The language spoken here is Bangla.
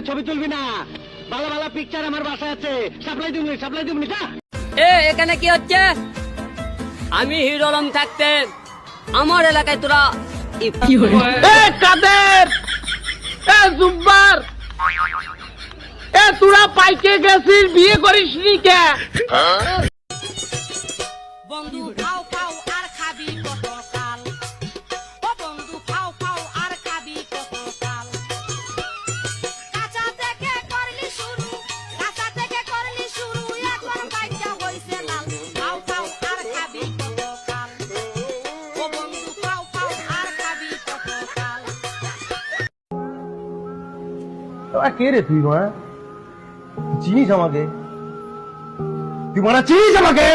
ছবি তুলবি না। ভালো ভালো পিকচার আমার বাসায় আছে, সাপ্লাই দিবনি যা। এখানে কি হচ্ছে? আমি হিরো আলম থাকতে আমার এলাকায় তোরা কাদের জুব্বার তোরা পাইকে গেছিস, বিয়ে করিস নি কে? বন্ধু খাও খাও আর খাবি কত কাল, ও বন্ধু খাও খাও আর খাবি কত কাল। কাঁচা থেকে করলি শুরু, এখন বাইচা হইছে লাল। খাও খাও আর খাবি কত কাল, ও বন্ধু খাও খাও আর খাবি কত কাল। কে রে তুই? চিনিস আমাকে? তুই চিনিস আমাকে?